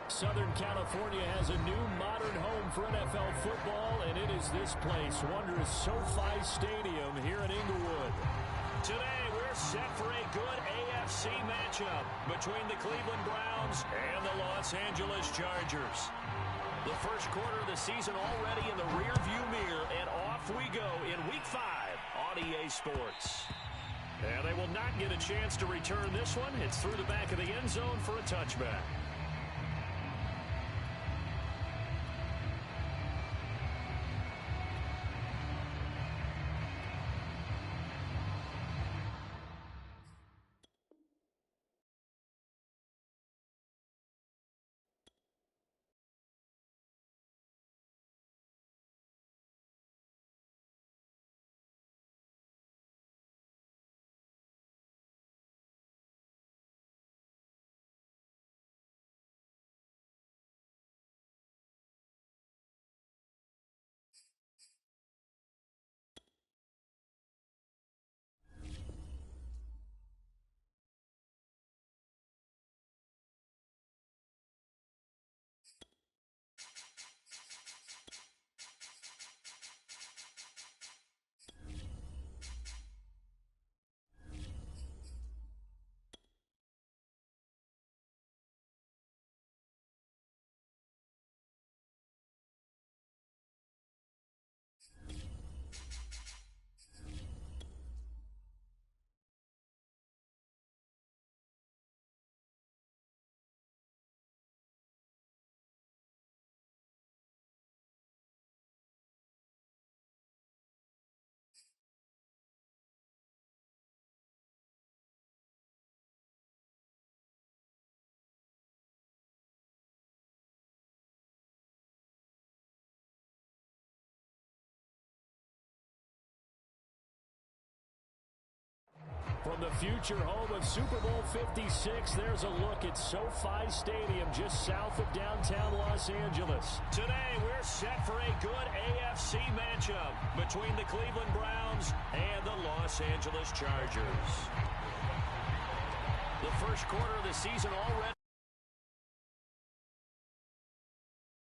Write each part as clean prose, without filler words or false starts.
Southern California has a new modern home for NFL football, and it is this place, wondrous SoFi Stadium here in Inglewood. Today, we're set for a good AFC matchup between the Cleveland Browns and the Los Angeles Chargers. The first quarter of the season already in the rearview mirror, and off we go in Week 5 on EA Sports. And they will not get a chance to return this one. It's through the back of the end zone for a touchback. From the future home of Super Bowl 56, there's a look at SoFi Stadium just south of downtown Los Angeles. Today, we're set for a good AFC matchup between the Cleveland Browns and the Los Angeles Chargers. The first quarter of the season already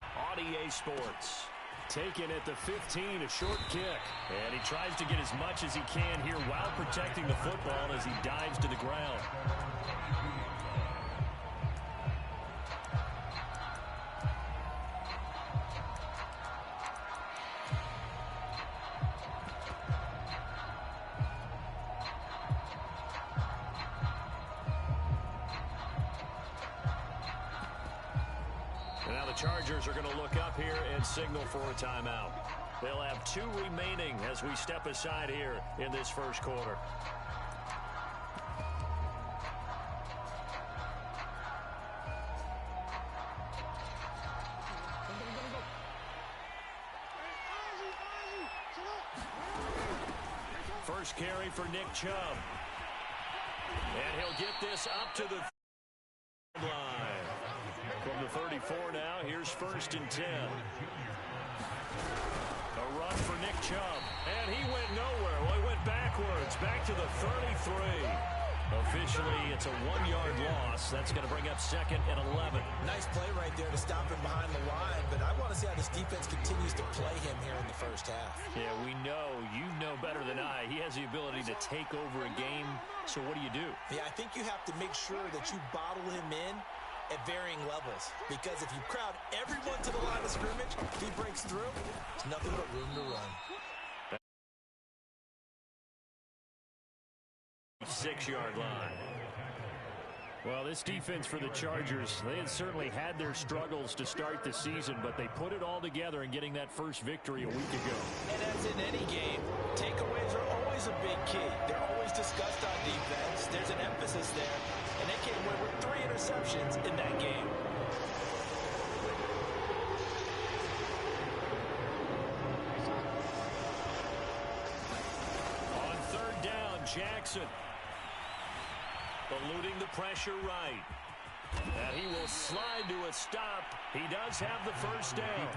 on EA Sports. Taken at the 15, a short kick. And he tries to get as much as he can here while protecting the football as he dives to the ground. Now the Chargers are going to look up here and signal for a timeout. They'll have 2 remaining as we step aside here in this first quarter. First carry for Nick Chubb. And he'll get this up to the line. From the 34 now, here's 1st and 10. A run for Nick Chubb. And he went nowhere. Well, he went backwards. Back to the 33. Officially, it's a 1-yard loss. That's going to bring up 2nd and 11. Nice play right there to stop him behind the line. But I want to see how this defense continues to play him here in the first half. Yeah, we know. You know better than I. He has the ability to take over a game. So what do? Yeah, I think you have to make sure that you bottle him in at varying levels, because if you crowd everyone to the line of scrimmage, if he breaks through, there's nothing but room to run. 6-yard line. Well, this defense for the Chargers, they had certainly had their struggles to start the season, but they put it all together in getting that first victory a week ago. And as in any game, takeaways are always a big key. They're always discussed on defense. There's an emphasis there, and they came away with 3 interceptions in that game. On 3rd down, Jackson. Eluding the pressure right. And he will slide to a stop. He does have the first down.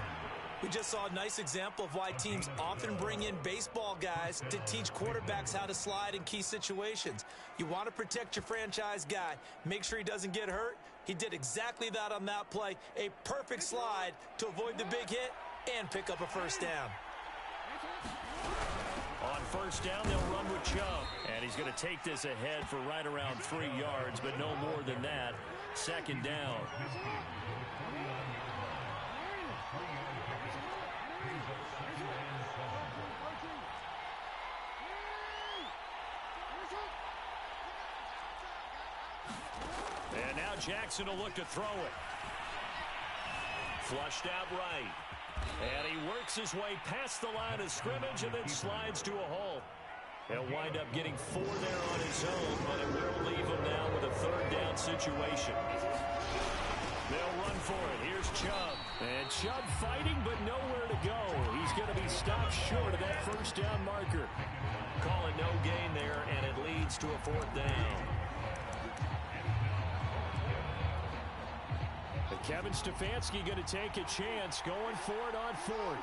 We just saw a nice example of why teams often bring in baseball guys to teach quarterbacks how to slide in key situations. You want to protect your franchise guy. Make sure he doesn't get hurt. He did exactly that on that play. A perfect slide to avoid the big hit and pick up a first down. On first down, they'll run with Chubb. And he's going to take this ahead for right around 3 yards, but no more than that. Second down. And now Jackson will look to throw it. Flushed out right. And he works his way past the line of scrimmage and then slides to a hole. He'll wind up getting 4 there on his own, but it will leave him now with a third down situation. They'll run for it. Here's Chubb. And Chubb fighting, but nowhere to go. He's going to be stopped short of that first down marker. Call it no gain there, and it leads to a 4th down. But Kevin Stefanski going to take a chance going for it on 4th.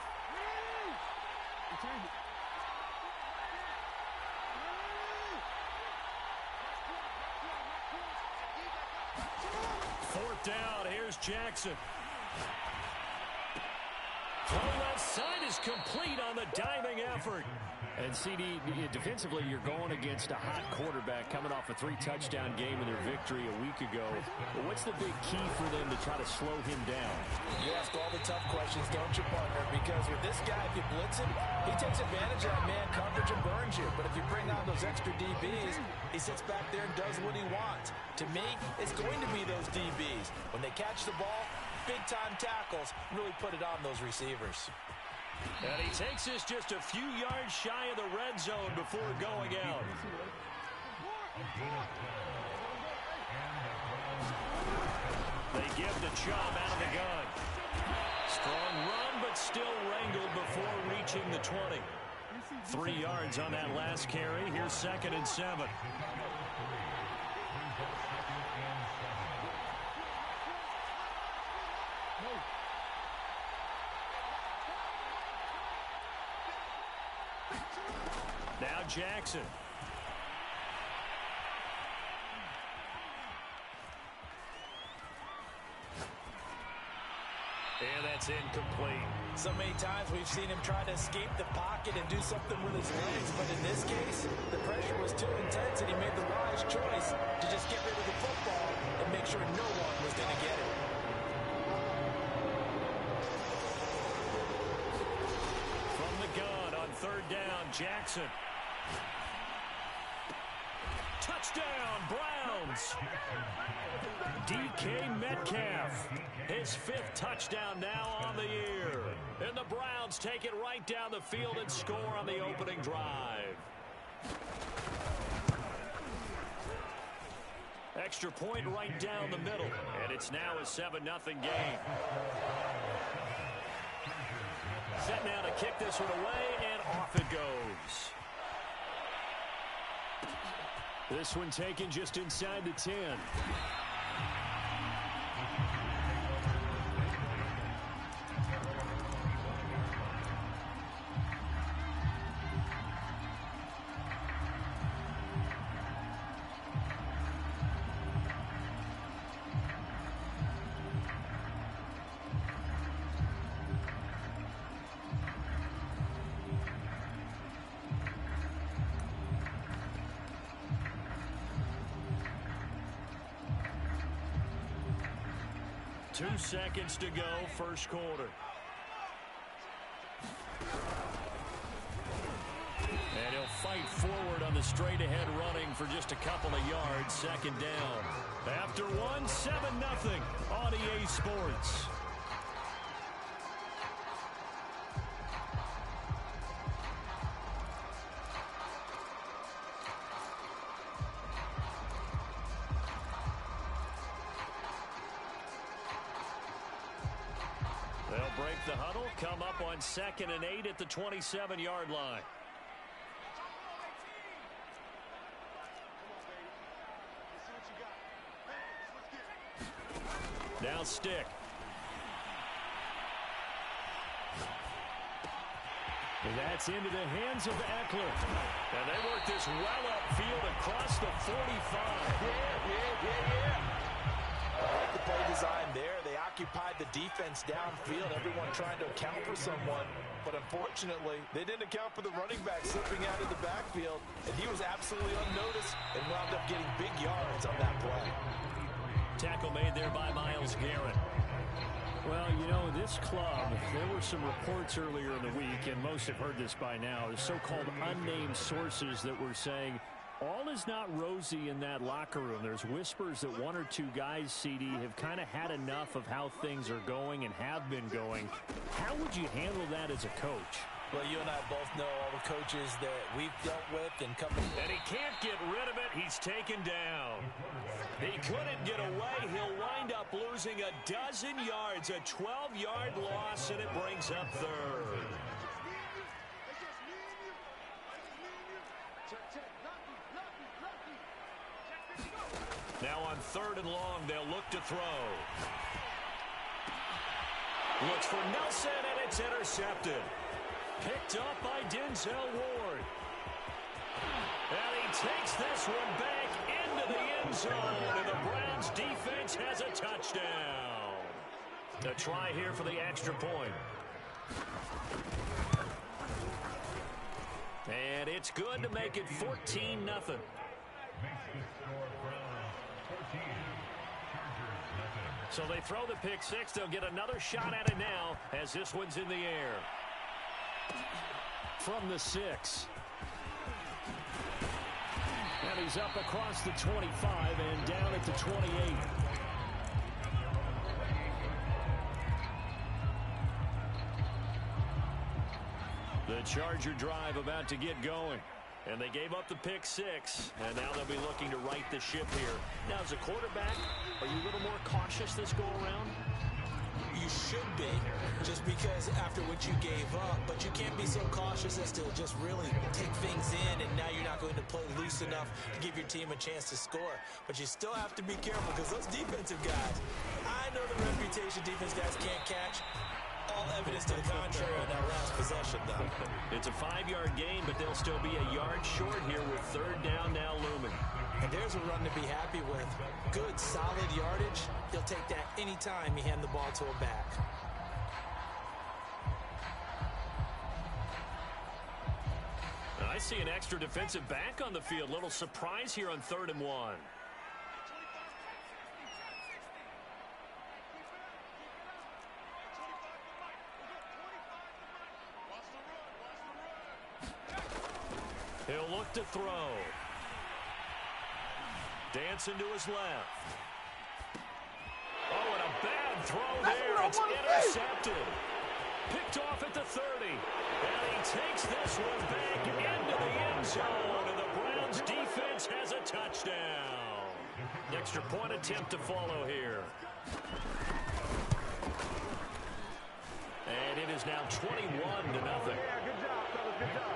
Fourth down. Here's Jackson. Throw left side is complete on the diving effort. And CD, defensively, you're going against a hot quarterback coming off a 3-touchdown game in their victory a week ago. But what's the big key for them to try to slow him down? You ask all the tough questions, don't you, partner? Because with this guy, if you blitz him, he takes advantage of that man coverage and burns you. But if you bring on those extra DBs, he sits back there and does what he wants. To me, it's going to be those DBs. When they catch the ball, big-time tackles really put it on those receivers. And he takes this just a few yards shy of the red zone before going out. They give to Chubb out of the gun. Strong run, but still wrangled before reaching the 20. 3 yards on that last carry. Here's 2nd and 7. Now Jackson. And that's incomplete. So many times we've seen him try to escape the pocket and do something with his legs, but in this case, the pressure was too intense and he made the wise choice to just get rid of the football and make sure no one was going to get it. From the gun on 3rd down, Jackson. Touchdown, Browns. DK Metcalf, his 5th touchdown now on the year. And the Browns take it right down the field and score on the opening drive. Extra point right down the middle. And it's now a 7-0 game. Set now to kick this one away, and off it goes. This one taken just inside the 10. Two seconds to go, first quarter. And he'll fight forward on the straight-ahead running for just a couple of yards, 2nd down. After one, 7-0 on EA Sports. They'll break the huddle, come up on 2nd and 8 at the 27-yard line. Now stick. And that's into the hands of Eckler. And they work this well upfield across the 45. Yeah. play design there. They occupied the defense downfield, everyone trying to account for someone. But unfortunately, they didn't account for the running back slipping out of the backfield, and he was absolutely unnoticed and wound up getting big yards on that play. Tackle made there by Myles Garrett. Well, you know, this club, there were some reports earlier in the week, and most have heard this by now, the so-called unnamed sources that were saying all is not rosy in that locker room. There's whispers that one or two guys, CD, have kind of had enough of how things are going and have been going. How would you handle that as a coach? Well, you and I both know all the coaches that we've dealt with and coming. And he can't get rid of it. He's taken down. He couldn't get away. He'll wind up losing a dozen yards, a 12-yard loss, and it brings up third. Now on 3rd and long, they'll look to throw. Looks for Nelson, and it's intercepted. Picked up by Denzel Ward. And he takes this one back into the end zone, and the Browns defense has a touchdown. A try here for the extra point. And it's good to make it 14-0. So they throw the pick six. They'll get another shot at it now as this one's in the air. From the 6. And he's up across the 25 and down at the 28. The Charger drive about to get going. And they gave up the pick six, and now they'll be looking to right the ship here. Now, as a quarterback, are you a little more cautious this go-around? You should be, just because after what you gave up, but you can't be so cautious as to just really take things in, and now you're not going to play loose enough to give your team a chance to score. But you still have to be careful, because those defensive guys, I know the reputation defense guys can't catch. All evidence to the contrary on that last possession, though. It's a 5-yard gain, but they'll still be a yard short here with 3rd down now looming. And there's a run to be happy with. Good, solid yardage. He'll take that anytime you hand the ball to a back. I see an extra defensive back on the field. Little surprise here on 3rd and 1. He'll look to throw. Dancing to his left. Oh, and a bad throw there. It's intercepted. Picked off at the 30. And he takes this one back into the end zone. And the Browns defense has a touchdown. Extra point attempt to follow here. And it is now 21-0. Yeah, good job, fellas. Good job.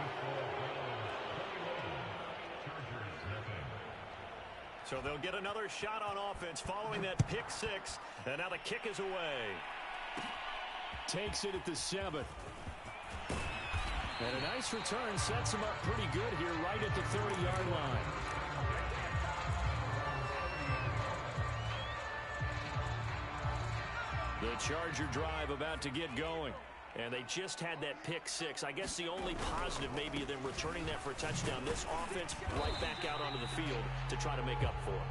So they'll get another shot on offense following that pick six. And now the kick is away. Takes it at the 7th. And a nice return sets him up pretty good here right at the 30-yard line. The Charger drive about to get going. And they just had that pick six. I guess the only positive maybe of them returning that for a touchdown. This offense right back out onto the field to try to make up for it.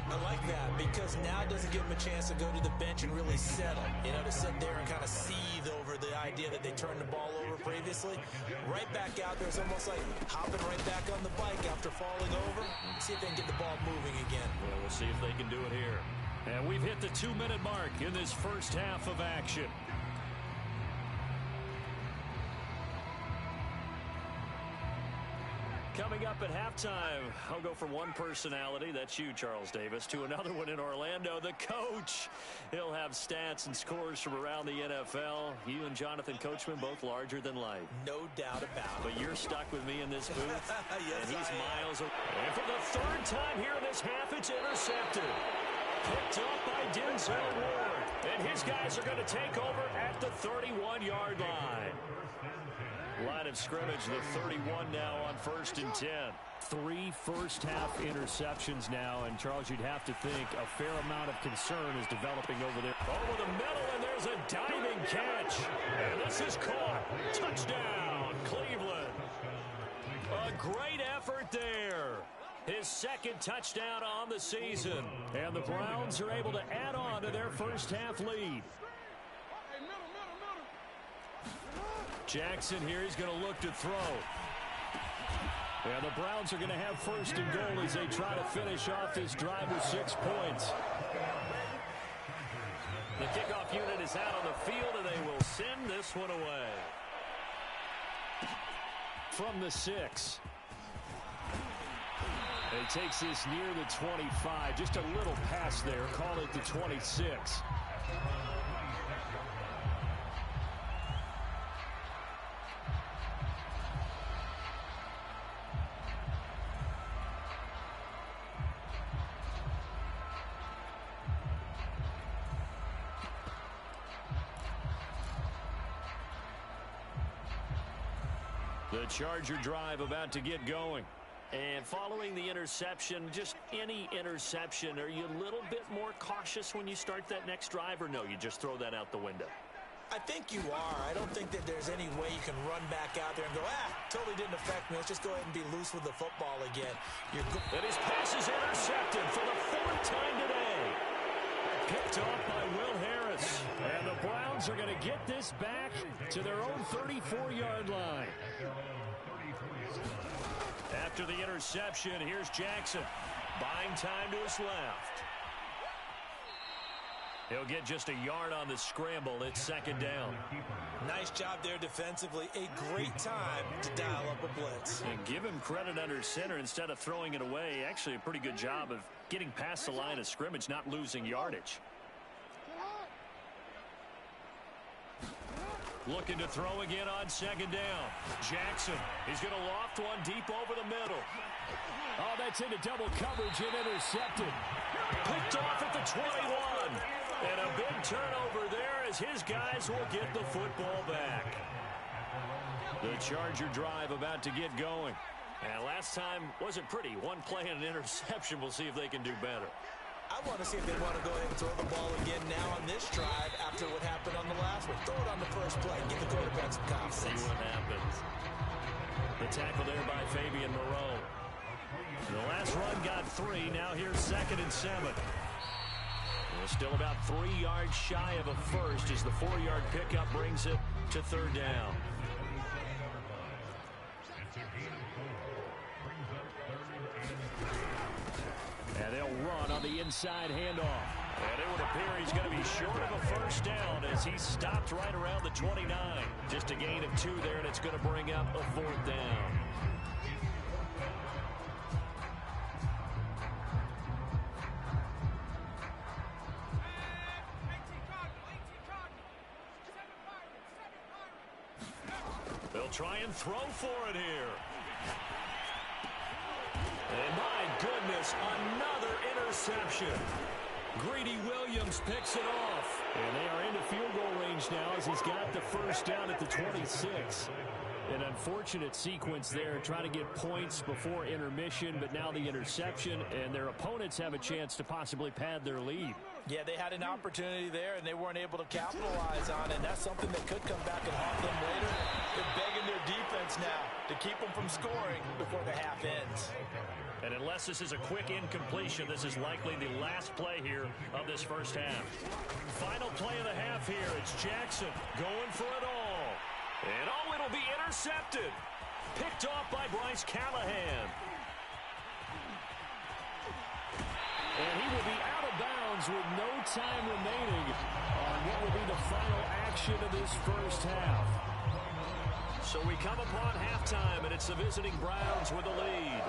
I like that because now it doesn't give them a chance to go to the bench and really settle. You know, to sit there and kind of seethe over the idea that they turned the ball over previously. Right back out there is almost like hopping right back on the bike after falling over. See if they can get the ball moving again. Well, we'll see if they can do it here. And we've hit the 2-minute mark in this first half of action. Coming up at halftime, I'll go from one personality, that's you, Charles Davis, to another one in Orlando, the coach. He'll have stats and scores from around the NFL. You and Jonathan Coachman, both larger than life. No doubt about it. But you're stuck with me in this booth, yes, and he's miles away. And for the 3rd time here in this half, it's intercepted. Picked up by Denzel Ward. And his guys are going to take over at the 31-yard line. line of scrimmage. The 31 now on 1st and 10. 3 first-half interceptions now, and Charles, you'd have to think a fair amount of concern is developing over there. Over the middle, and there's a diving catch. And this is caught. Touchdown, Cleveland. A great effort there. His second touchdown on the season. And the Browns are able to add on to their first-half lead. Jackson here, he's going to look to throw. And the Browns are going to have 1st and goal as they try to finish off this drive with 6 points. The kickoff unit is out on the field, and they will send this one away. From the 6. He takes this near the 25. Just a little pass there. Call it the 26. The Charger drive about to get going. And following the interception, just any interception, are you a little bit more cautious when you start that next drive, or no, you just throw that out the window? I think you are. I don't think that there's any way you can run back out there and go, totally didn't affect me. Let's just go ahead and be loose with the football again. And his pass is intercepted for the 4th time today. Picked off by Will Harris. And the Browns are going to get this back to their own 34-yard line. After the interception, here's Jackson. Buying time to his left. He'll get just a yard on the scramble. It's 2nd down. Nice job there defensively. A great time to dial up a blitz. And give him credit under center instead of throwing it away. Actually, a pretty good job of getting past the line of scrimmage, not losing yardage. Looking to throw again on 2nd down. Jackson, he's going to loft one deep over the middle. Oh, that's into double coverage and intercepted. Picked off at the 21. And a big turnover there as his guys will get the football back. The Charger drive about to get going. And last time wasn't pretty. One play and an interception. We'll see if they can do better. I want to see if they want to go ahead and throw the ball again now on this drive after what happened on the last one. Throw it on the first play. Get the quarterback some confidence. See what happens. The tackle there by Fabian Moreau. The last run got 3. Now here's 2nd and 7. Well, still about 3 yards shy of a first as the 4-yard pickup brings it to 3rd down. And they'll run on the inside handoff. And it would appear he's going to be short of a 1st down as he stopped right around the 29. Just a gain of 2 there, and it's going to bring up a 4th down. They'll try and throw for it here. And my goodness, another interception. Greedy Williams picks it off. And they are into field goal range now as he's got the 1st down at the 26. An unfortunate sequence there, trying to get points before intermission, but now the interception, and their opponents have a chance to possibly pad their lead. Yeah, they had an opportunity there, and they weren't able to capitalize on it. And that's something that could come back and haunt them later. They're begging their defense now to keep them from scoring before the half ends. And unless this is a quick incompletion, this is likely the last play here of this first half. Final play of the half here. It's Jackson going for it all. And oh, it'll be intercepted. Picked off by Bryce Callahan. And he will be out of bounds with no time remaining on what will be the final action of this first half. So we come upon halftime, and it's the visiting Browns with the lead.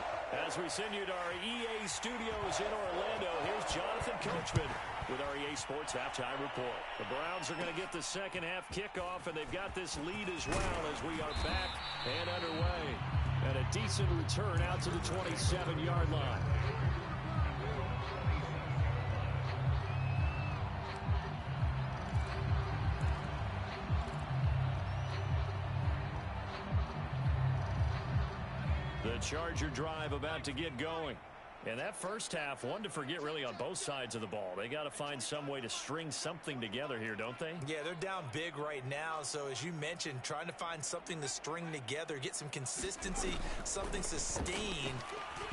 As we send you to our EA studios in Orlando, here's Jonathan Coachman with our EA Sports Halftime Report. The Browns are going to get the second half kickoff, and they've got this lead as well as we are back and underway. And a decent return out to the 27-yard line. The Charger drive about to get going. And that first half, one to forget really on both sides of the ball. They got to find some way to string something together here, don't they? Yeah, they're down big right now. So as you mentioned, trying to find something to string together, get some consistency, something sustained,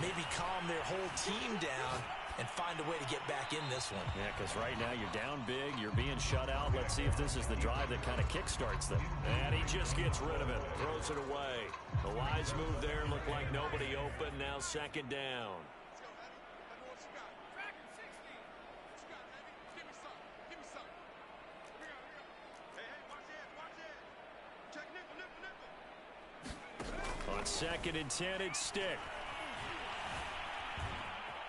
maybe calm their whole team down and find a way to get back in this one. Yeah, because right now you're down big, you're being shut out. Let's see if this is the drive that kind of kickstarts them. And he just gets rid of it, throws it away. The wise move there, looked like nobody open. Now second down. On 2nd and 10, it's Stick.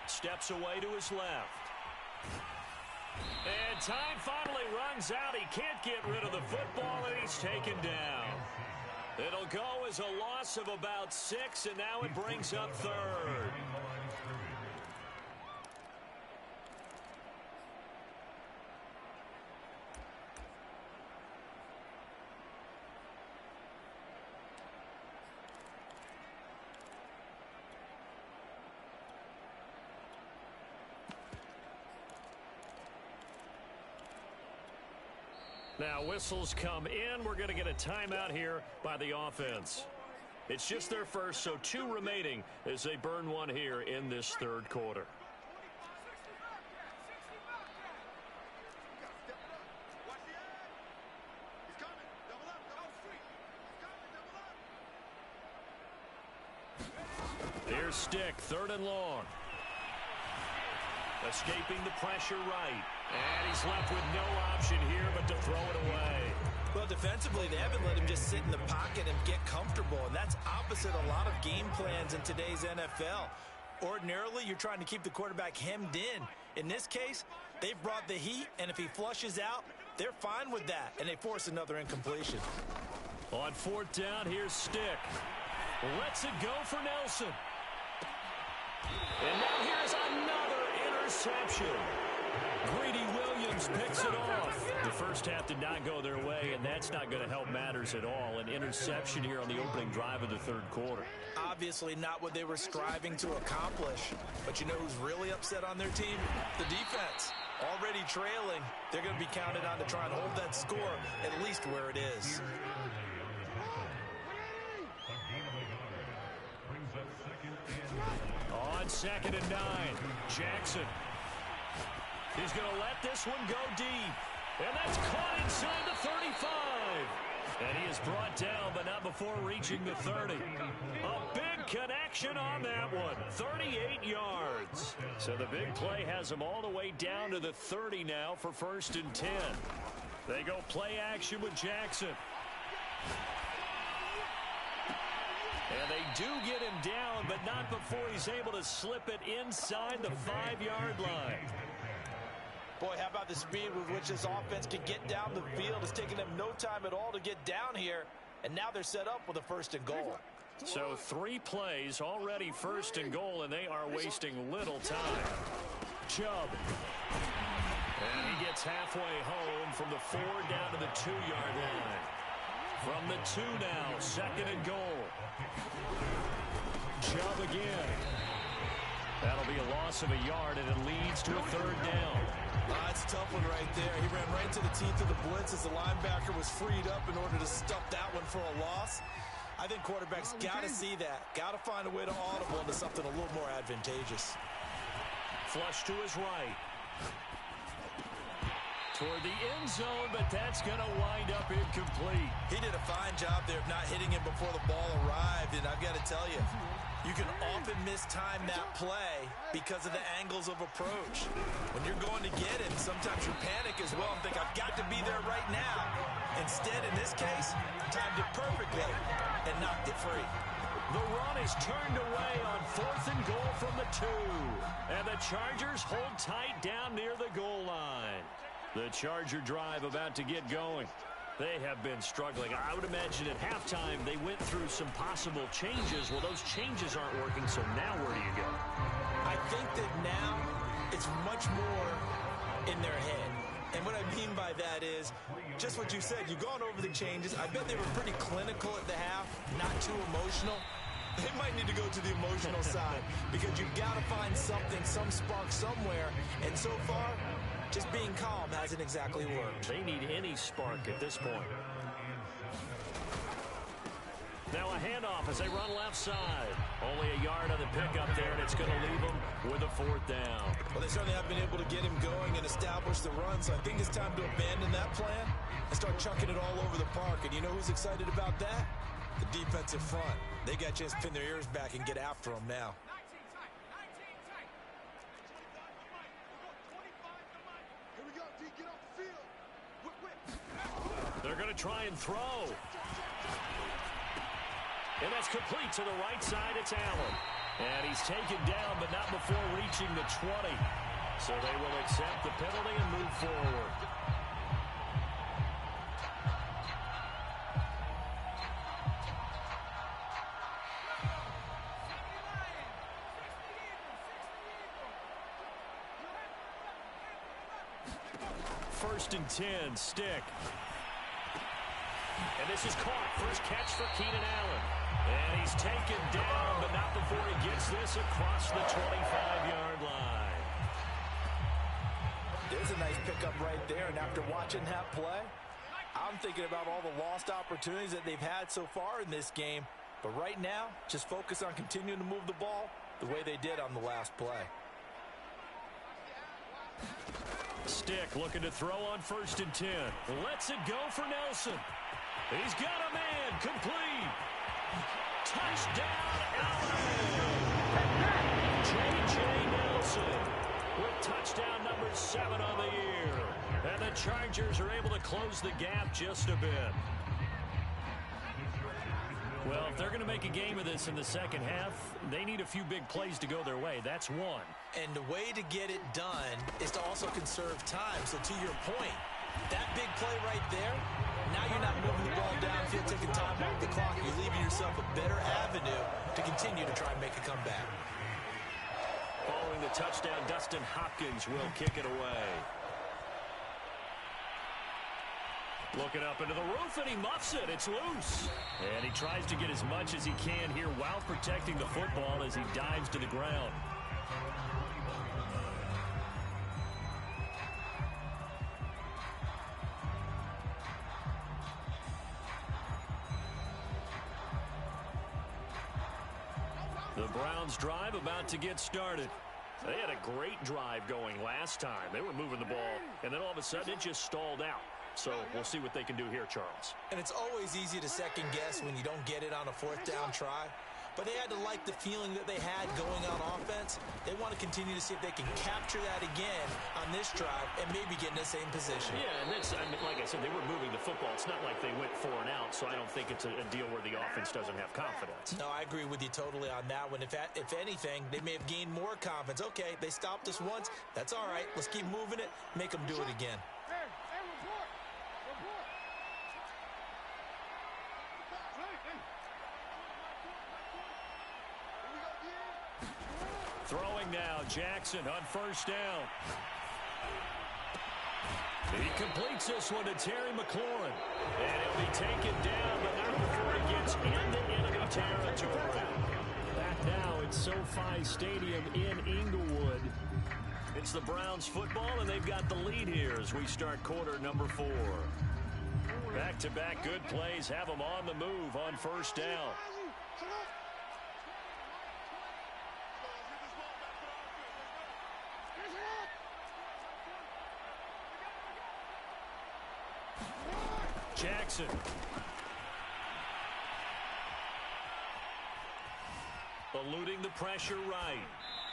Steps away to his left. And time finally runs out. He can't get rid of the football, and he's taken down. It'll go as a loss of about 6, and now it brings up 3rd. Now whistles come in. We're going to get a timeout here by the offense. It's just their first, so 2 remaining as they burn one here in this 3rd quarter. Here's Stick, 3rd and long. Escaping the pressure right. And he's left with no option here but to throw it away. Well, defensively, they haven't let him just sit in the pocket and get comfortable, and that's opposite a lot of game plans in today's NFL. Ordinarily, you're trying to keep the quarterback hemmed in. In this case, they've brought the heat, and if he flushes out, they're fine with that, and they force another incompletion. On 4th down, here's Stick. Lets it go for Nelson. And now here's another interception. Greedy Williams picks it off. The first half did not go their way, and that's not going to help matters at all. An interception here on the opening drive of the 3rd quarter. Obviously not what they were striving to accomplish. But you know who's really upset on their team? The defense. Already trailing. They're going to be counted on to try and hold that score at least where it is. On 2nd and 9, Jackson. He's going to let this one go deep. And that's caught inside the 35. And he is brought down, but not before reaching the 30. A big connection on that one. 38 yards. So the big play has him all the way down to the 30 now for 1st and 10. They go play action with Jackson. And they do get him down, but not before he's able to slip it inside the 5-yard line. Boy, how about the speed with which this offense can get down the field? It's taken them no time at all to get down here, and now they're set up with a 1st and goal. So 3 plays, already 1st and goal, and they are wasting little time. Chubb. And he gets halfway home from the 4 down to the 2-yard line. From the 2 now, 2nd and goal. Chubb again. That'll be a loss of a yard, and it leads to a 3rd down. That's a tough one right there. He ran right into the teeth of the blitz as the linebacker was freed up in order to stuff that one for a loss. I think quarterbacks got to see that. Got to find a way to audible into something a little more advantageous. Flush to his right. Toward the end zone, but that's going to wind up incomplete. He did a fine job there of not hitting him before the ball arrived, and I've got to tell you, you can often mistime that play because of the angles of approach. When you're going to get it, sometimes you panic as well and think, I've got to be there right now. Instead, in this case, timed it perfectly and knocked it free. The run is turned away on 4th and goal from the 2. And the Chargers hold tight down near the goal line. The Charger drive about to get going. They have been struggling. I would imagine at halftime they went through some possible changes. Well, those changes aren't working, so now where do you go? I think that now it's much more in their head. And what I mean by that is just what you said. You've gone over the changes. I bet they were pretty clinical at the half, not too emotional. They might need to go to the emotional side because you've got to find something, some spark somewhere. And so far, just being calm hasn't exactly worked. They need any spark at this point. Now a handoff as they run left side. Only a yard on the pickup there, and it's going to leave them with a 4th down. Well, they certainly have been able to get him going and establish the run, so I think it's time to abandon that plan and start chucking it all over the park. And you know who's excited about that? The defensive front. They got a chance to pin their ears back and get after him now. They're going to try and throw. And that's complete to the right side. It's Allen. And he's taken down, but not before reaching the 20. So they will accept the penalty and move forward. First and 10, Stick. And this is caught. First catch for Keenan Allen. And he's taken down, but not before he gets this across the 25-yard line. There's a nice pickup right there, and after watching that play, I'm thinking about all the lost opportunities that they've had so far in this game. But right now, just focus on continuing to move the ball the way they did on the last play. Stick looking to throw on first and 10. Lets it go for Nelson. He's got a man, complete. Touchdown, Allen. J.J. Nelson with touchdown number 7 on the year. And the Chargers are able to close the gap just a bit. Well, if they're going to make a game of this in the second half, they need a few big plays to go their way. That's one. And the way to get it done is to also conserve time. So to your point, that big play right there, now you're not moving the ball downfield, taking time off the clock. You're leaving yourself a better avenue to continue to try and make a comeback. Following the touchdown, Dustin Hopkins will kick it away. Looking up into the roof, and he muffs it. It's loose. And he tries to get as much as he can here while protecting the football as he dives to the ground. The Browns drive about to get started. They had a great drive going last time. They were moving the ball, and then all of a sudden it just stalled out. So we'll see what they can do here, Charles. And it's always easy to second guess when you don't get it on a 4th down try. But they had to like the feeling that they had going on offense. They want to continue to see if they can capture that again on this drive and maybe get in the same position. Yeah, and that's, I mean, like I said, they were moving the football. It's not like they went 4 and out, so I don't think it's a deal where the offense doesn't have confidence. No, I agree with you totally on that one. If anything, they may have gained more confidence. Okay, they stopped us once. That's all right. Let's keep moving it. Make them do it again. Throwing now, Jackson on first down. He completes this one to Terry McLaurin. And he'll be taken down, but not before he gets into enemy territory. Back now at SoFi Stadium in Inglewood. It's the Browns football, and they've got the lead here as we start quarter number 4. Back-to-back good plays have them on the move on first down. Jackson. Eluding the pressure right.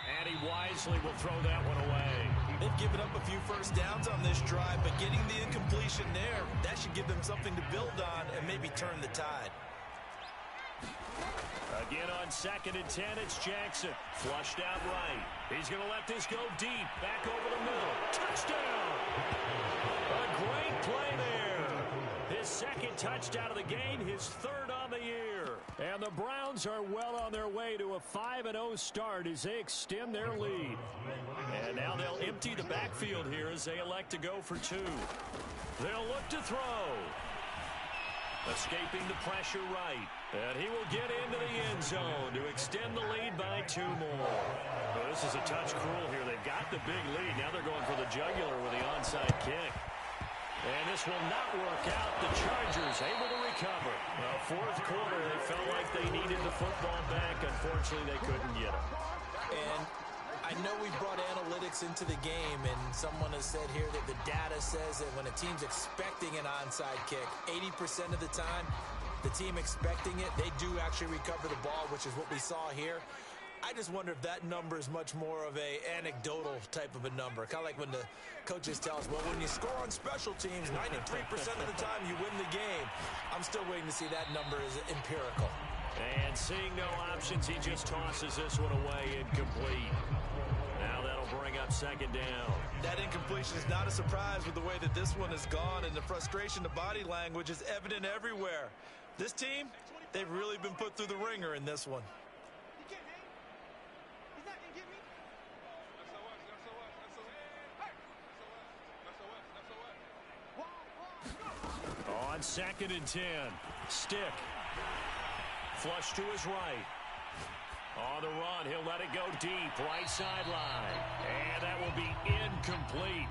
And he wisely will throw that one away. They've given up a few first downs on this drive, but getting the incompletion there, that should give them something to build on and maybe turn the tide. Again on 2nd and 10, it's Jackson. Flushed out right. He's going to let this go deep. Back over the middle. Touchdown! A great play there. His 2nd touchdown of the game, his 3rd on the year. And the Browns are well on their way to a 5-0 start as they extend their lead. And now they'll empty the backfield here as they elect to go for 2. They'll look to throw. Escaping the pressure right. And he will get into the end zone to extend the lead by 2 more. Well, this is a touch cruel here. They've got the big lead. Now they're going for the jugular with the onside kick. And this will not work out. The Chargers able to recover. Well, fourth quarter, they felt like they needed the football back. Unfortunately, they couldn't get it. And I know we brought analytics into the game, and someone has said here that the data says that when a team's expecting an onside kick, 80% of the time, the team expecting it, they do actually recover the ball, which is what we saw here. I just wonder if that number is much more of a anecdotal type of a number. Kind of like when the coaches tell us, well, when you score on special teams, 93% of the time you win the game. I'm still waiting to see that number is empirical. And seeing no options, he just tosses this one away incomplete. Now that'll bring up second down. That incompletion is not a surprise with the way that this one has gone, and the frustration, the body language is evident everywhere. This team, they've really been put through the ringer in this one. On 2nd and 10, Stick. Flush to his right. On the run, he'll let it go deep, right sideline. And that will be incomplete.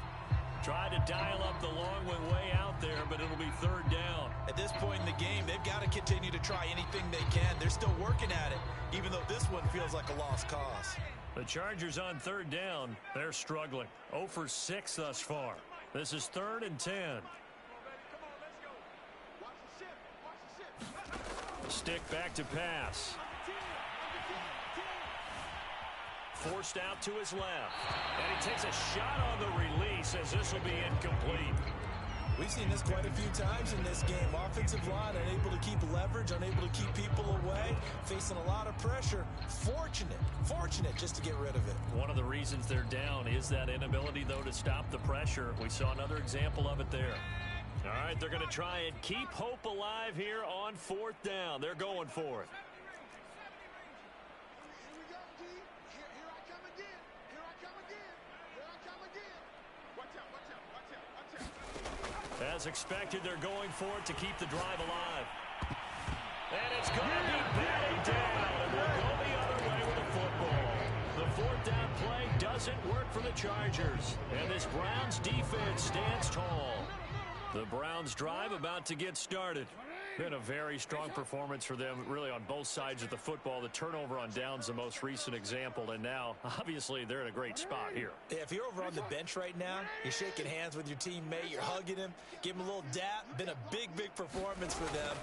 Tried to dial up the long way out there, but it'll be 3rd down. At this point in the game, they've got to continue to try anything they can. They're still working at it, even though this one feels like a lost cause. The Chargers on 3rd down, they're struggling. 0 for 6 thus far. This is 3rd and 10. Stick back to pass. Forced out to his left. And he takes a shot on the release as this will be incomplete. We've seen this quite a few times in this game. Offensive line unable to keep leverage, unable to keep people away, facing a lot of pressure. Fortunate just to get rid of it. One of the reasons they're down is that inability, though, to stop the pressure. We saw another example of it there. All right, they're going to try and keep hope alive here on 4th down. They're going for it. As expected, they're going for it to keep the drive alive. And it's going to be batted down. And we'll go the other way with the football. The 4th down play doesn't work for the Chargers. And this Browns defense stands tall. The Browns drive about to get started. Been a very strong performance for them, really, on both sides of the football. The turnover on downs, the most recent example, and now, obviously, they're in a great spot here. Yeah, if you're over on the bench right now, you're shaking hands with your teammate, you're hugging him, give him a little dap. Been a big performance for them.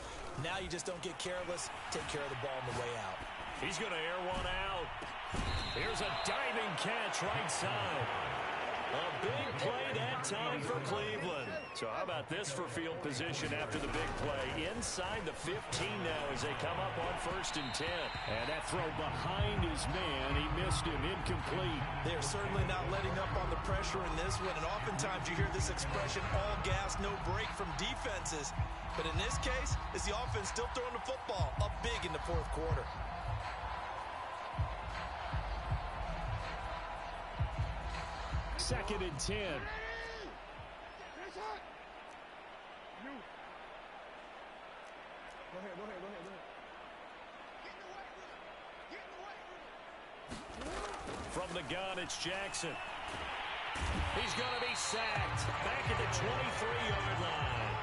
Now you just don't get careless. Take care of the ball on the way out. He's going to air one out. Here's a diving catch right side. A big play that time for Cleveland. So how about this for field position after the big play? Inside the 15 now as they come up on 1st and 10. And that throw behind his man. He missed him, incomplete. They're certainly not letting up on the pressure in this one. And oftentimes you hear this expression, all gas, no break from defenses. But in this case, it's the offense still throwing the football up big in the 4th quarter. Second and 10. From the gun, it's Jackson. He's going to be sacked back at the 23-yard line.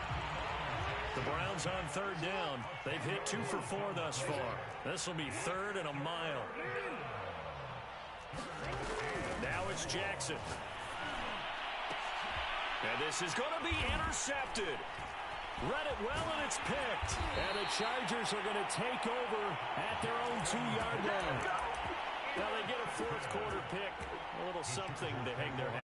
The Browns on 3rd down. They've hit 2 for 4 thus far. This will be 3rd and a mile. Now it's Jackson. And this is going to be intercepted. Read it well, and it's picked. And the Chargers are going to take over at their own 2-yard line. Now they get a 4th quarter pick. A little something to hang their hat.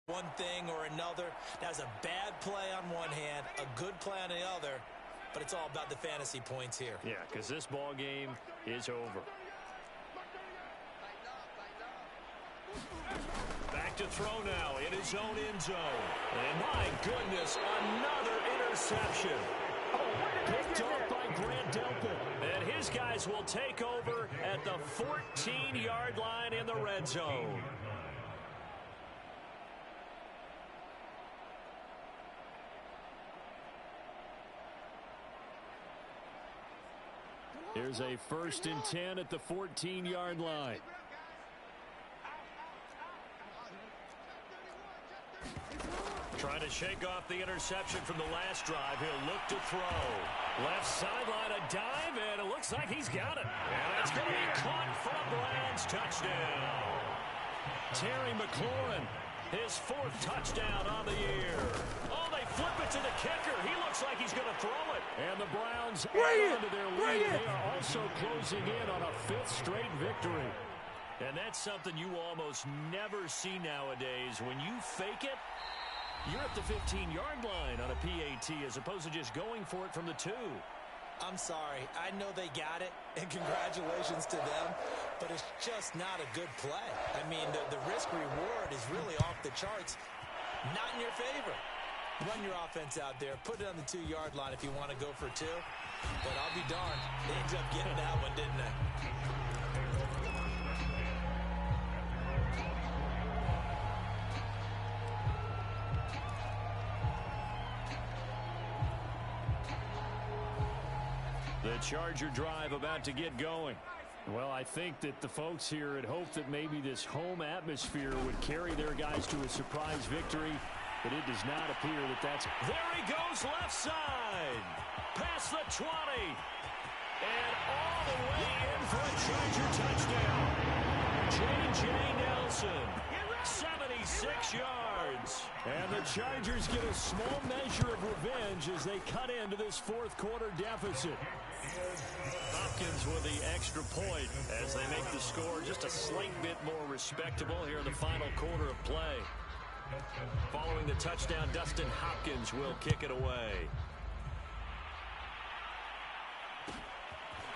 One thing or another. That was a bad play on one hand, a good play on the other. But it's all about the fantasy points here. Yeah, because this ball game is over. Back to throw now in his own end zone. And my goodness, another interception. Picked off by Grant Delpit. And his guys will take over at the 14-yard line in the red zone. Here's a 1st and 10 at the 14-yard line. Trying to shake off the interception from the last drive. He'll look to throw. Left sideline, a dive, and it looks like he's got it. And that's going to be caught for a Browns touchdown. Terry McLaurin, his 4th touchdown on the year. Oh, they flip it to the kicker. He looks like he's going to throw it. And the Browns add on to their lead. They are also closing in on a 5th straight victory. And that's something you almost never see nowadays. When you fake it, you're at the 15-yard line on a PAT as opposed to just going for it from the 2. I'm sorry. I know they got it, and congratulations to them, but it's just not a good play. I mean, the risk-reward is really off the charts, not in your favor. Run your offense out there. Put it on the 2-yard line if you want to go for 2, but I'll be darned. They ended up getting that one, didn't they? The Charger drive about to get going. Well, I think that the folks here had hoped that maybe this home atmosphere would carry their guys to a surprise victory, but it does not appear that that's... There he goes left side. Past the 20. And all the way in for a Charger touchdown. J.J. Nelson, 76 yards. And the Chargers get a small measure of revenge as they cut into this 4th quarter deficit. Hopkins with the extra point as they make the score just a slight bit more respectable here in the final quarter of play. Following the touchdown, Dustin Hopkins will kick it away.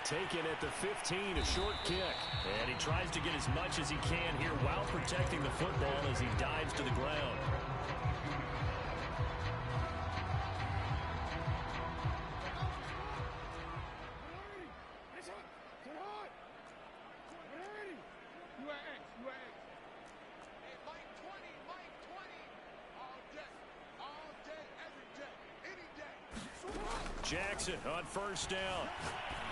Taken at the 15, a short kick. And he tries to get as much as he can here while protecting the football as he dives to the ground. Jackson on 1st down.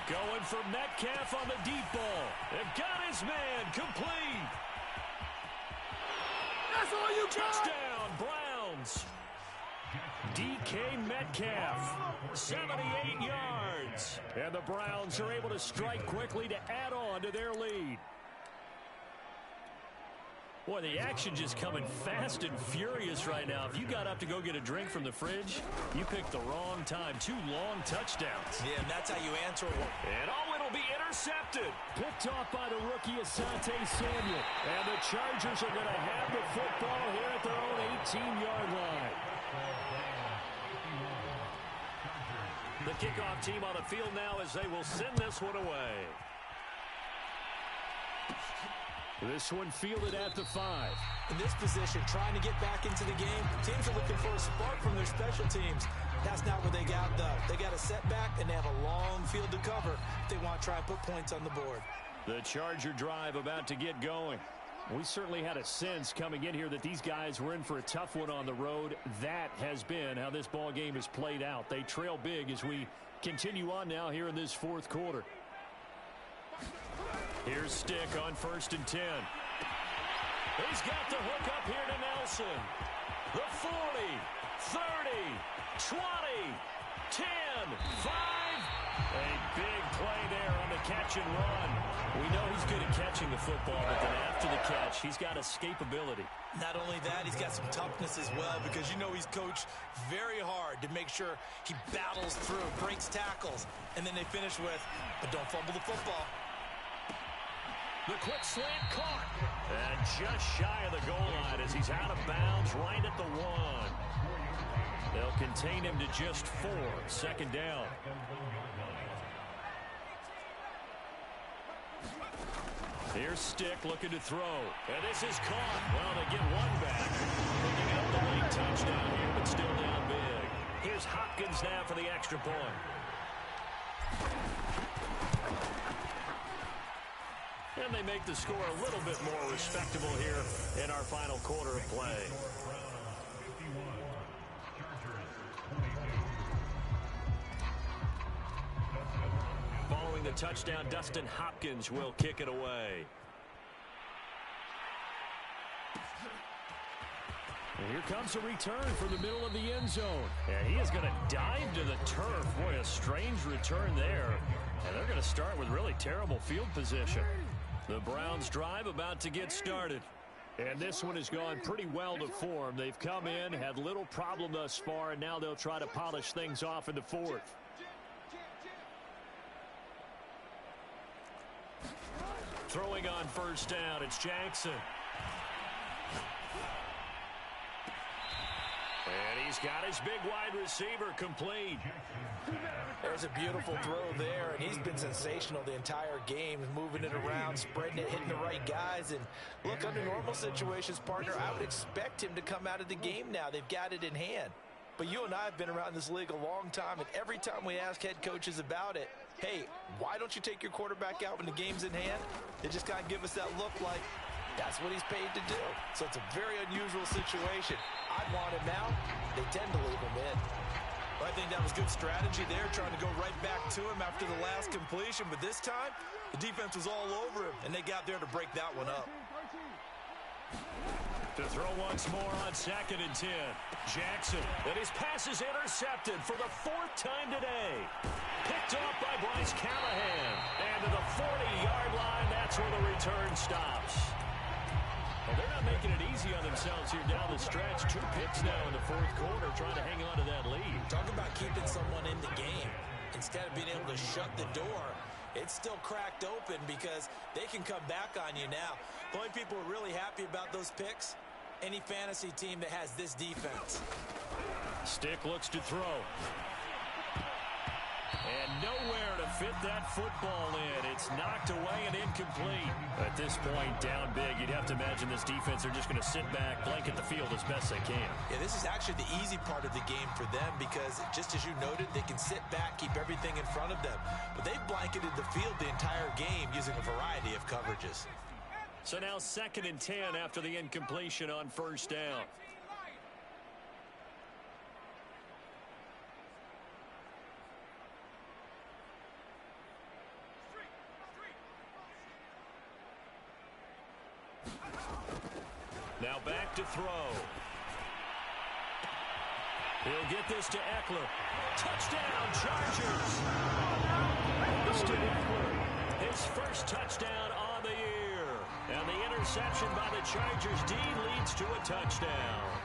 Going for Metcalf on the deep ball. They've got his man complete. That's all you got. Touchdown, Browns. DK Metcalf, 78 yards. And the Browns are able to strike quickly to add on to their lead. Boy, the action just coming fast and furious right now. If you got up to go get a drink from the fridge, you picked the wrong time. 2 long touchdowns. Yeah, and that's how you answer one. And it'll be intercepted. Picked off by the rookie Asante Samuel. And the Chargers are going to have the football here at their own 18-yard line. The kickoff team on the field now as they will send this one away. This one fielded at the 5. In this position, trying to get back into the game, teams are looking for a spark from their special teams. That's not what they got, though. They got a setback, and they have a long field to cover if they want to try and put points on the board. The Charger drive about to get going. We certainly had a sense coming in here that these guys were in for a tough one on the road. That has been how this ball game has played out. They trail big as we continue on now here in this 4th quarter. Here's Stick on 1st and 10. He's got the hook up here to Nelson. The 40, 30, 20, 10, 5. A big play there on the catch and run. We know he's good at catching the football, but then after the catch, he's got escapability. Not only that, he's got some toughness as well, because you know he's coached very hard to make sure he battles through, breaks tackles, and then they finish with, but don't fumble the football. The quick slant caught. And just shy of the goal line as he's out of bounds right at the 1. They'll contain him to just 4. 2nd down. Here's Stick looking to throw. And this is caught. Well, they get one back. Picking up the late touchdown here, but still down big. Here's Hopkins now for the extra point. And they make the score a little bit more respectable here in our final quarter of play. Following the touchdown, Dustin Hopkins will kick it away. And here comes a return from the middle of the end zone. And he is going to dive to the turf. Boy, a strange return there. And they're going to start with really terrible field position. The Browns drive about to get started. And this one has gone pretty well to form. They've come in, had little problem thus far, and now they'll try to polish things off in the fourth. Throwing on first down, it's Jackson. And he's got his big wide receiver complete. There's a beautiful throw there, and he's been sensational the entire game, moving it around, spreading it, hitting the right guys. And look, under normal situations, partner, I would expect him to come out of the game now. They've got it in hand. But you and I have been around this league a long time, and every time we ask head coaches about it, hey, why don't you take your quarterback out when the game's in hand? They just kind of give us that look like that's what he's paid to do. So it's a very unusual situation. I'd want him out. They tend to leave him in. I think that was good strategy there, trying to go right back to him after the last completion. But this time, the defense was all over him, and they got there to break that one up. To throw once more on 2nd and 10. Jackson, and his pass is intercepted for the 4th time today. Picked off by Bryce Callahan. And to the 40-yard line, that's where the return stops. Well, they're not making it easy on themselves here down the stretch. 2 picks now in the 4th quarter, trying to hang on to that lead. Talk about keeping someone in the game. Instead of being able to shut the door, it's still cracked open because they can come back on you now. The only people who are really happy about those picks, any fantasy team that has this defense. Stick looks to throw. And nowhere to fit that football in. It's knocked away and incomplete. At this point, down big, you'd have to imagine this defense are just going to sit back, blanket the field as best they can. Yeah, this is actually the easy part of the game for them because, just as you noted, they can sit back, keep everything in front of them. But they've blanketed the field the entire game using a variety of coverages. So now 2nd and 10 after the incompletion on first down. Now back to throw. He'll get this to Eckler. Touchdown, Chargers! Austin Eckler, his first touchdown on the year. And the interception by the Chargers D leads to a touchdown.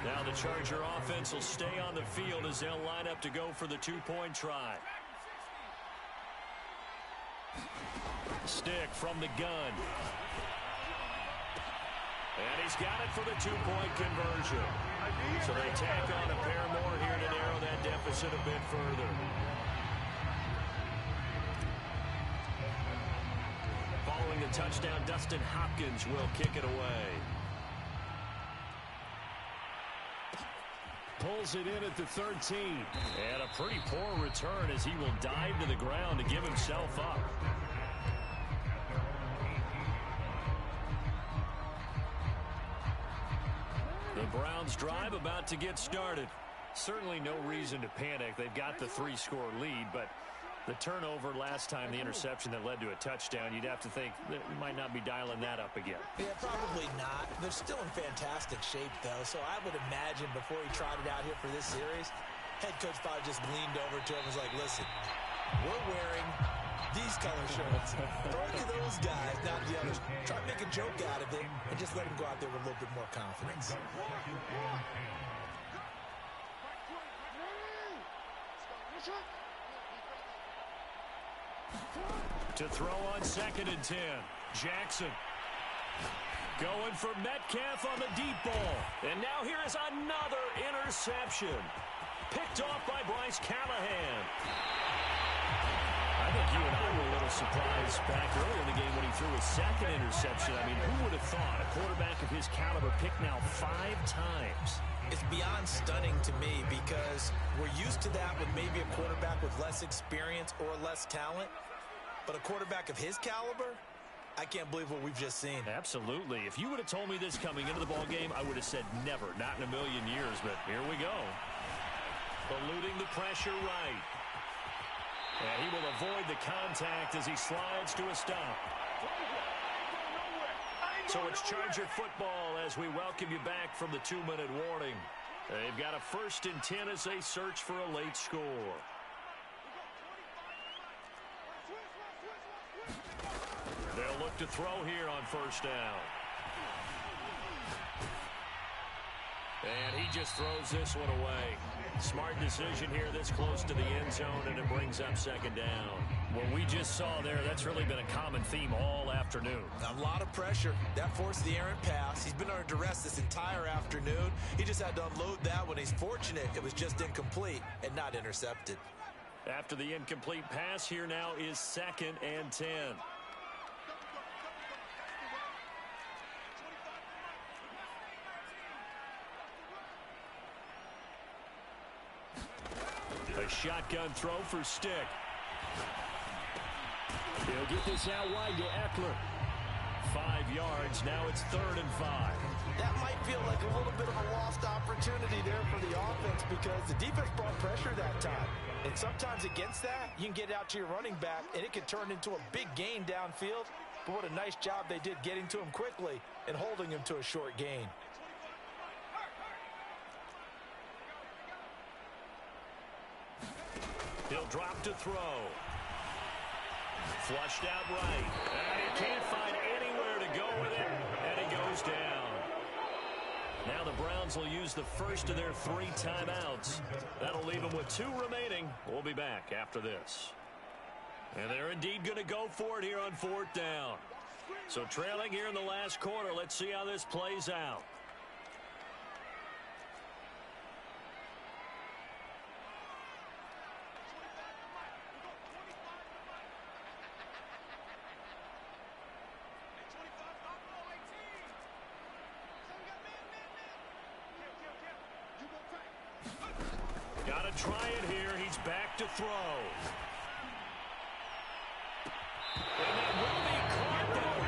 Now the Charger offense will stay on the field as they'll line up to go for the 2-point try. Stick from the gun. And he's got it for the 2-point conversion. So they tack on a pair more here to narrow that deficit a bit further. Following the touchdown, Dustin Hopkins will kick it away. Pulls it in at the 13. And a pretty poor return as he will dive to the ground to give himself up. The Browns drive about to get started. Certainly no reason to panic. They've got the 3-score lead, but the turnover last time, the interception that led to a touchdown, you'd have to think that we might not be dialing that up again. Yeah, probably not. They're still in fantastic shape, though, so I would imagine before he trotted out here for this series, head coach probably just leaned over to him and was like, listen, we're wearing these color shirts. Throw it to those guys, not the others. Try to make a joke out of it and just let him go out there with a little bit more confidence. To throw on 2nd and 10. Jackson. Going for Metcalf on the deep ball. And now here is another interception. Picked off by Bryce Callahan. I think you and I were a little surprised back earlier in the game when he threw his 2nd interception. I mean, who would have thought a quarterback of his caliber picked now 5 times? It's beyond stunning to me because we're used to that with maybe a quarterback with less experience or less talent. But a quarterback of his caliber, I can't believe what we've just seen. Absolutely. If you would have told me this coming into the ballgame, I would have said never, not in a million years. But here we go. Eluding the pressure right. And he will avoid the contact as he slides to a stop. So it's Charger football as we welcome you back from the 2-minute warning. They've got a 1st and 10 as they search for a late score. They'll look to throw here on 1st down. And he just throws this one away. Smart decision here this close to the end zone, and it brings up 2nd down. What we just saw there, that's really been a common theme all afternoon. A lot of pressure. That forced the errant pass. He's been under duress this entire afternoon. He just had to unload that one. He's fortunate it was just incomplete and not intercepted. After the incomplete pass, here now is 2nd and 10. A shotgun throw for Stick. He'll get this out wide to Eckler. 5 yards. Now it's 3rd and 5. That might feel like a little bit of a lost opportunity there for the offense because the defense brought pressure that time. And sometimes against that, you can get out to your running back, and it can turn into a big gain downfield. But what a nice job they did getting to him quickly and holding him to a short gain. He'll drop to throw. Flushed out right. And he can't find anywhere to go with it. And he goes down. Now the Browns will use the first of their 3 timeouts. That'll leave them with 2 remaining. We'll be back after this. And they're indeed going to go for it here on 4th down. So trailing here in the last quarter. Let's see how this plays out. Got to try it here. He's back to throw. And that will be caught down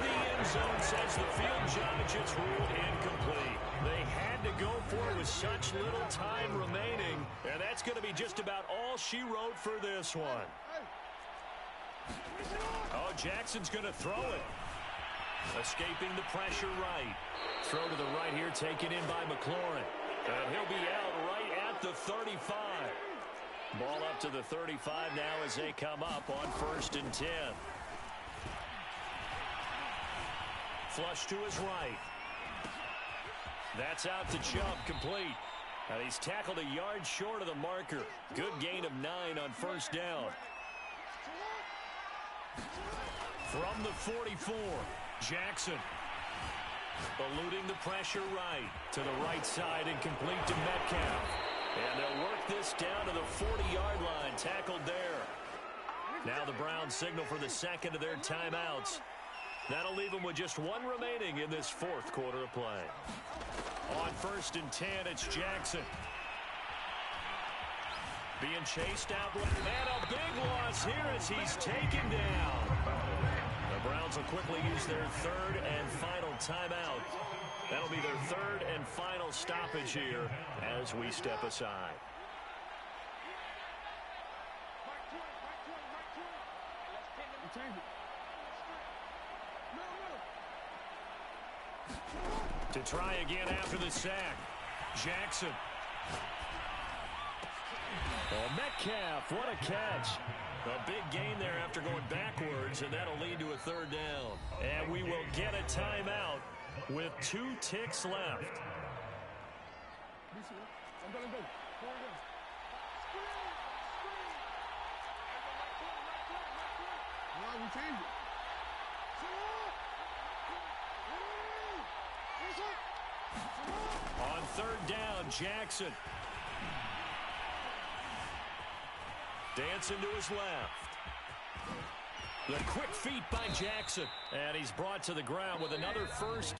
the end zone, says the field judge. It's ruled incomplete. They had to go for it with such little time remaining. And that's going to be just about all she wrote for this one. Oh, Jackson's going to throw it. Escaping the pressure right. Throw to the right here, taken in by McLaurin. And he'll be out right at the 35. Ball up to the 35 now as they come up on 1st and 10. Flush to his right. That's out to Chubb, complete. And he's tackled a yard short of the marker. Good gain of 9 on 1st down. From the 44, Jackson. Eluding the pressure right. To the right side and complete to Metcalf. And they'll work this down to the 40-yard line. Tackled there. Now the Browns signal for the 2nd of their timeouts. That'll leave them with just 1 remaining in this 4th quarter of play. On 1st and 10, it's Jackson. Being chased out. And a big loss here as he's taken down. The Browns will quickly use their 3rd and final timeout. That'll be their 3rd and final stoppage here as we step aside. To try again after the sack. Jackson. Oh, Metcalf, what a catch. A big gain there after going backwards, and that'll lead to a 3rd down. And we will get a timeout with 2 ticks left. On 3rd down, Jackson. Dancing to his left. The quick feet by Jackson. And he's brought to the ground with another 1st